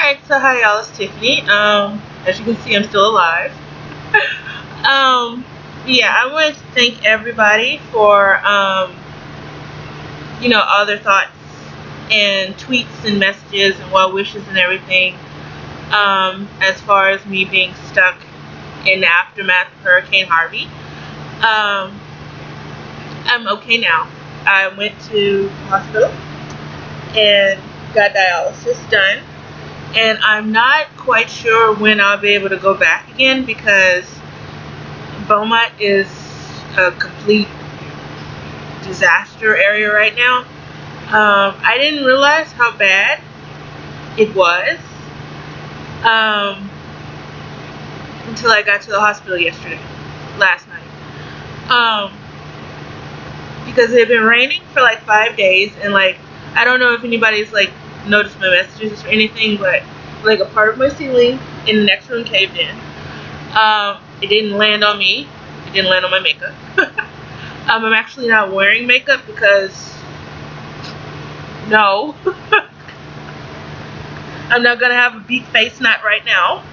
Alright, so hi y'all, it's Tiffany. As you can see, I'm still alive. Yeah, I want to thank everybody for, all their thoughts and tweets and messages and well wishes and everything. As far as me being stuck in the aftermath of Hurricane Harvey. I'm okay now. I went to the hospital and got dialysis done. And I'm not quite sure when I'll be able to go back again because Beaumont is a complete disaster area right now. I didn't realize how bad it was until I got to the hospital last night. Because it had been raining for like 5 days, and I don't know if anybody's noticed my messages or anything, but a part of my ceiling in the next room caved in. It didn't land on me. It didn't land on my makeup. I'm actually not wearing makeup because no. I'm not gonna have a beat face, not right now.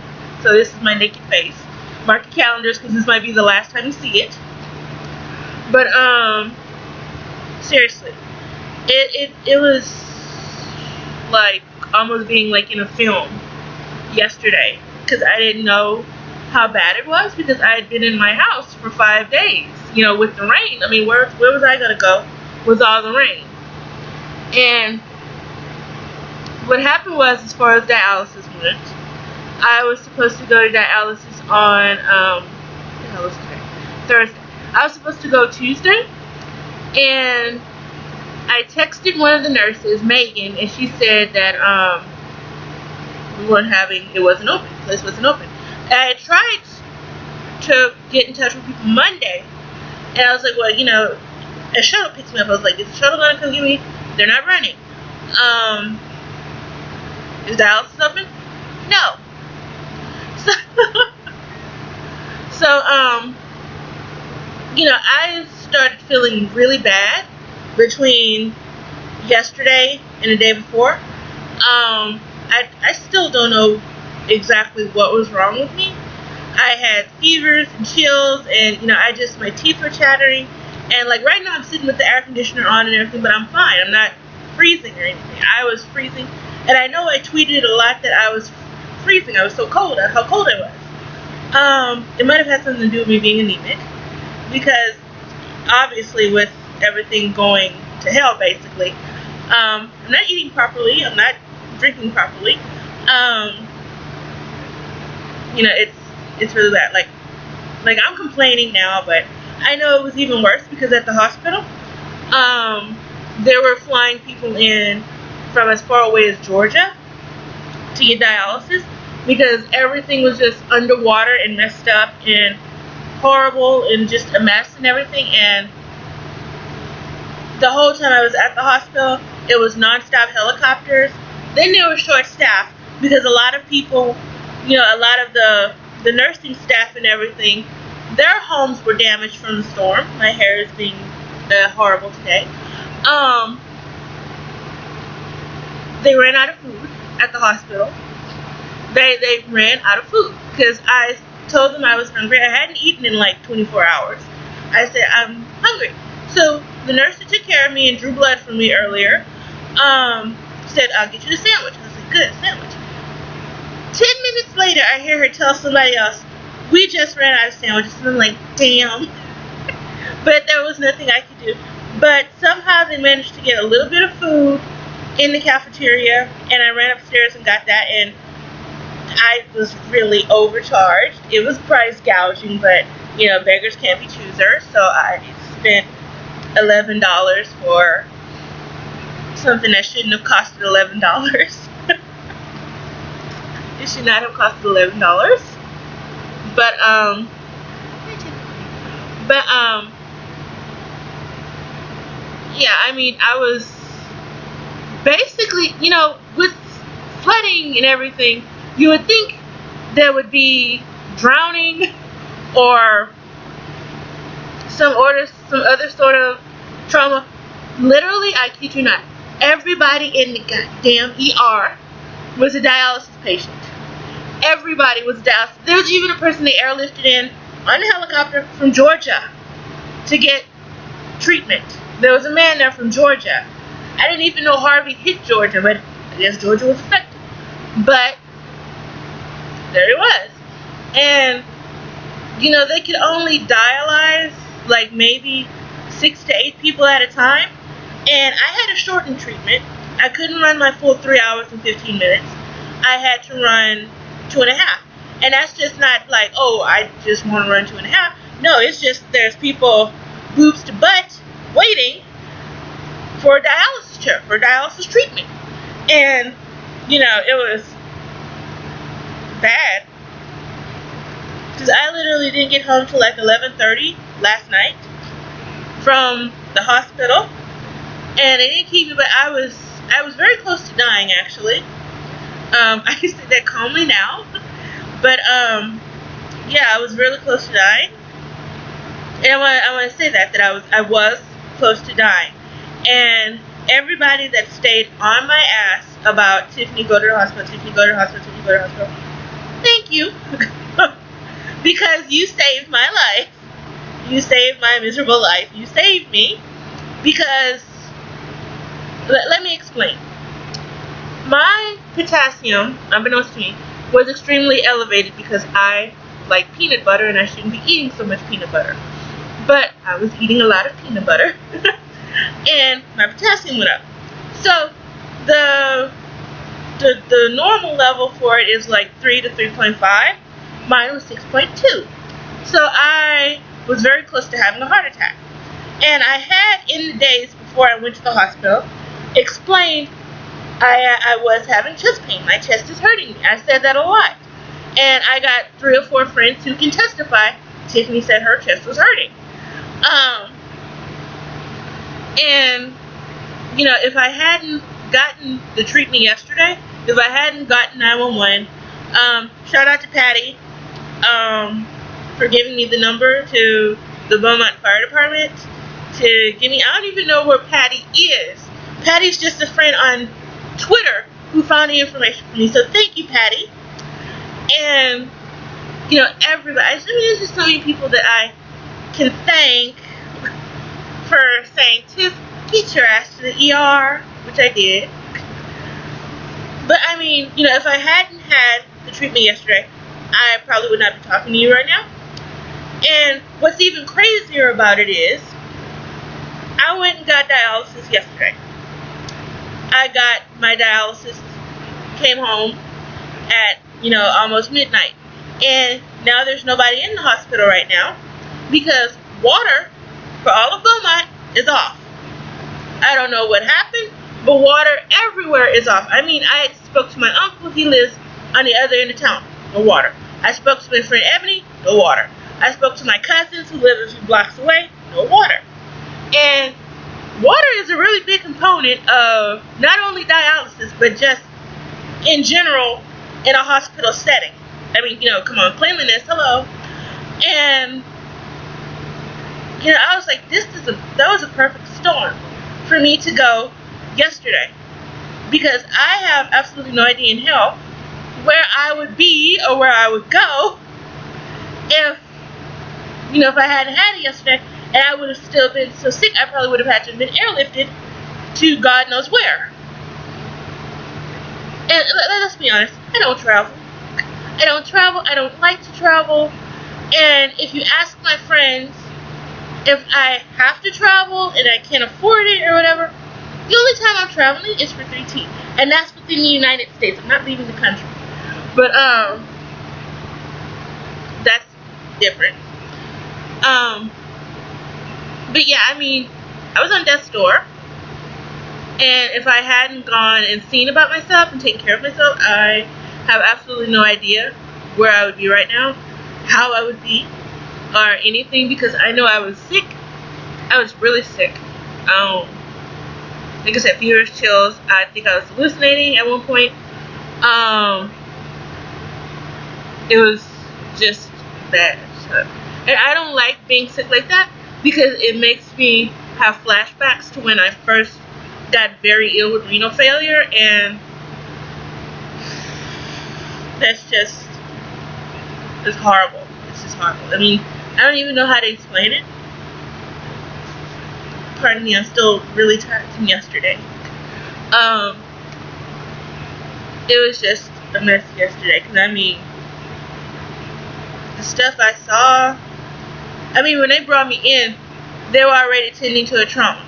So this is my naked face. Mark your calendars because this might be the last time you see it. But seriously, it was like almost being in a film yesterday because I didn't know how bad it was because I had been in my house for 5 days, with the rain. I mean, where was I gonna go with all the rain? And what happened was, as far as dialysis went, I was supposed to go to dialysis on what the hell was today? Thursday. I was supposed to go Tuesday, and I texted one of the nurses, Megan, and she said that it wasn't open. The place wasn't open. I had tried to get in touch with people Monday, and I was like, well, a shuttle picks me up. I was like, is the shuttle gonna come get me? They're not running. Is dialysis open? No. So, I started feeling really bad between yesterday and the day before. I still don't know exactly what was wrong with me. I had fevers and chills, and my teeth were chattering, and right now I'm sitting with the air conditioner on and everything, but I'm fine. I'm not freezing or anything. I was freezing, and I know I tweeted a lot that I was freezing. I was so cold, how cold I was. It might have had something to do with me being anemic, because obviously with everything going to hell, basically, I'm not eating properly, I'm not drinking properly. It's really bad. I'm complaining now, but I know it was even worse because at the hospital, they were flying people in from as far away as Georgia to get dialysis because everything was just underwater and messed up and horrible and just a mess and everything. And the whole time I was at the hospital, it was nonstop helicopters. Then they were short-staffed because a lot of people, a lot of the nursing staff and everything, their homes were damaged from the storm. My hair is being horrible today. They ran out of food at the hospital. They ran out of food because I told them I was hungry. I hadn't eaten in 24 hours. I said, I'm hungry. So the nurse that took care of me and drew blood from me earlier said, I'll get you a sandwich. I was like, good, sandwich. 10 minutes later, I hear her tell somebody else, we just ran out of sandwiches. And I'm like, damn. But there was nothing I could do. But somehow they managed to get a little bit of food in the cafeteria, and I ran upstairs and got that, and I was really overcharged. It was price gouging, but beggars can't be choosers, so I spent $11 for something that shouldn't have costed $11. It should not have costed $11. But yeah, I mean, I was basically, with flooding and everything, you would think there would be drowning or some other sort of trauma. Literally, I kid you not, everybody in the goddamn ER was a dialysis patient. Everybody was down. There was even a person they airlifted in on a helicopter from Georgia to get treatment. There was a man there from Georgia. I didn't even know Harvey hit Georgia, but I guess Georgia was affected. But there he was. And, you know, they could only dialyze like maybe 6 to 8 people at a time. And I had a shortened treatment. I couldn't run my full 3 hours and 15 minutes. I had to run 2.5. And that's just not like, oh, I just want to run 2.5. No, it's just there's people boobs to butt waiting for a dialysis chair, for dialysis treatment. And, you know, it was bad. Because I literally didn't get home till like 11:30 last night from the hospital. And they didn't keep me, but I was very close to dying, actually. I can say that calmly now. But, yeah, I was really close to dying. And I want to say that I was close to dying. And everybody that stayed on my ass about, Tiffany, go to the hospital, Tiffany, go to the hospital, Tiffany, go to the hospital. Thank you. Because you saved my life. You saved my miserable life. You saved me. Because, let me explain. My potassium, unbeknownst to me, was extremely elevated because I like peanut butter and I shouldn't be eating so much peanut butter. But I was eating a lot of peanut butter and my potassium went up. So the normal level for it is like 3 to 3.5. Mine was 6.2. So I was very close to having a heart attack. And I had, in the days before I went to the hospital, explained I was having chest pain. My chest is hurting me. I said that a lot. And I got 3 or 4 friends who can testify. Tiffany said her chest was hurting. And, you know, if I hadn't gotten the treatment yesterday, if I hadn't gotten 911, shout out to Patty for giving me the number to the Beaumont Fire Department to give me, I don't even know where Patty is. Patty's just a friend on Twitter who found the information for me. So thank you, Patty. And, you know, everybody. I mean, there's just so many people that I can thank for saying, Tiff, get your ass to the ER, which I did. But, I mean, you know, if I hadn't had the treatment yesterday, I probably would not be talking to you right now. And what's even crazier about it is, I went and got dialysis yesterday. I got my dialysis, came home at, you know, almost midnight. And now there's nobody in the hospital right now because water for all of Beaumont is off. I don't know what happened, but water everywhere is off. I mean, I spoke to my uncle. He lives on the other end of town. No water. I spoke to my friend Ebony. No water. I spoke to my cousins who live a few blocks away. No water. And water is a really big component of not only dialysis, but just in general in a hospital setting. I mean, you know, come on, cleanliness, hello. And, you know, I was like, that was a perfect storm for me to go yesterday. Because I have absolutely no idea in hell where I would be or where I would go if, you know, if I hadn't had it yesterday. And I would have still been so sick, I probably would have had to have been airlifted to God knows where. And let's be honest, I don't travel. I don't like to travel. And if you ask my friends if I have to travel and I can't afford it or whatever, the only time I'm traveling is for 3T. And that's within the United States. I'm not leaving the country. But, that's different. But yeah, I mean, I was on death's door. And if I hadn't gone and seen about myself and taken care of myself, I have absolutely no idea where I would be right now, how I would be, or anything, because I know I was sick. I was really sick. Like I said, fevers, chills. I think I was hallucinating at one point. It was just bad. And I don't like being sick like that because it makes me have flashbacks to when I first got very ill with renal failure, and That's just, it's horrible. It's just horrible. I mean, I don't even know how to explain it. Pardon me, I'm still really tired from yesterday. It was just a mess yesterday, because I mean, the stuff I saw, I mean, when they brought me in, they were already tending to a trauma.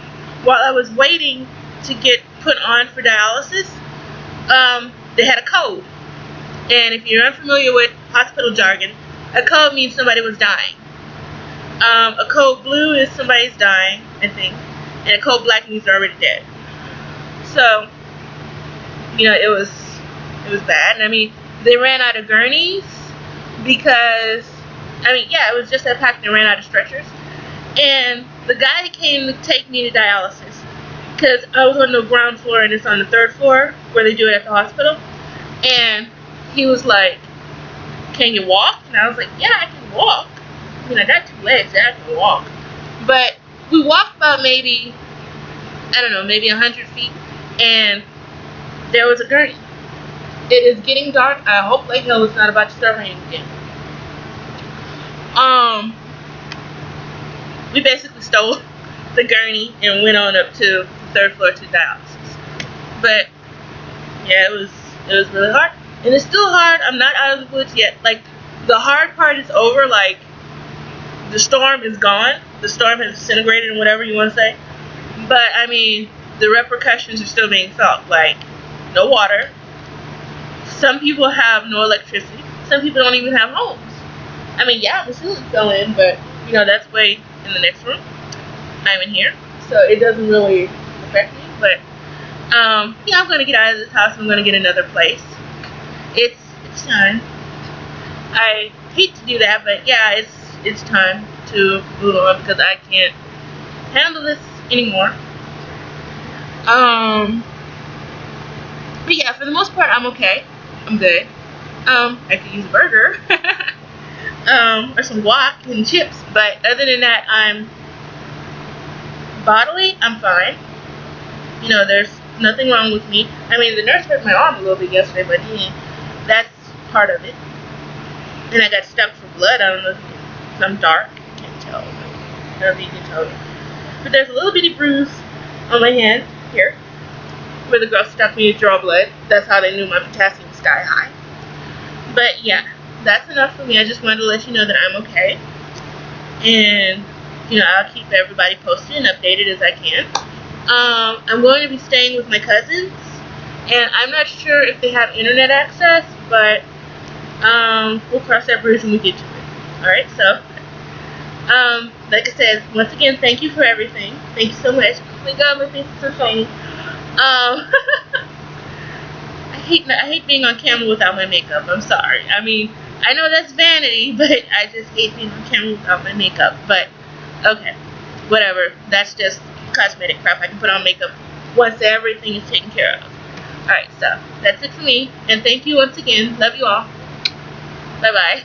While I was waiting to get put on for dialysis, they had a code. And if you're unfamiliar with hospital jargon, a code means somebody was dying. A code blue is somebody's dying, I think, and a code black means they're already dead. So, you know, it was bad. And I mean, they ran out of gurneys because, I mean, yeah, it was just that packed. They ran out of stretchers. And the guy came to take me to dialysis because I was on the ground floor and it's on the third floor where they do it at the hospital. And he was like, "Can you walk?" And I was like, "Yeah, I can walk. I mean, I got 2 legs, I can walk." But we walked about maybe, I don't know, maybe 100 feet, and there was a gurney. It is getting dark. I hope like hell it's not about to start raining again. We basically stole the gurney and went on up to the 3rd floor to dialysis. But yeah, it was really hard, and it's still hard. I'm not out of the woods yet. Like, the hard part is over. Like, the storm is gone. The storm has disintegrated, and whatever you want to say. But I mean, the repercussions are still being felt. Like, no water. Some people have no electricity. Some people don't even have homes. I mean, yeah, the ceiling fell in, but you know, that's way in the next room. I'm in here, so it doesn't really affect me. But yeah, I'm gonna get out of this house. I'm gonna get another place. It's time. I hate to do that, but yeah, it's time to move on because I can't handle this anymore. But yeah, for the most part, I'm okay. I'm good. I could use a burger. Or some guac and chips, but other than that, bodily, I'm fine. You know, there's nothing wrong with me. I mean, the nurse hurt my arm a little bit yesterday, but that's part of it. And I got stuck for blood. I don't know if I'm dark. I can't tell. I don't know if you can tell. But there's a little bitty bruise on my hand here, where the girl stuck me to draw blood. That's how they knew my potassium was sky high. But yeah, that's enough for me. I just wanted to let you know that I'm okay. And, you know, I'll keep everybody posted and updated as I can. I'm going to be staying with my cousins. And I'm not sure if they have internet access, but we'll cross that bridge when we get to it. Alright, so, like I said, once again, thank you for everything. Thank you so much. Oh my god, my face is so shiny. I hate being on camera without my makeup. I'm sorry. I mean, I know that's vanity, but I just hate being on camera without my makeup. But, okay, whatever. That's just cosmetic crap. I can put on makeup once everything is taken care of. Alright, so, that's it for me. And thank you once again. Love you all. Bye-bye.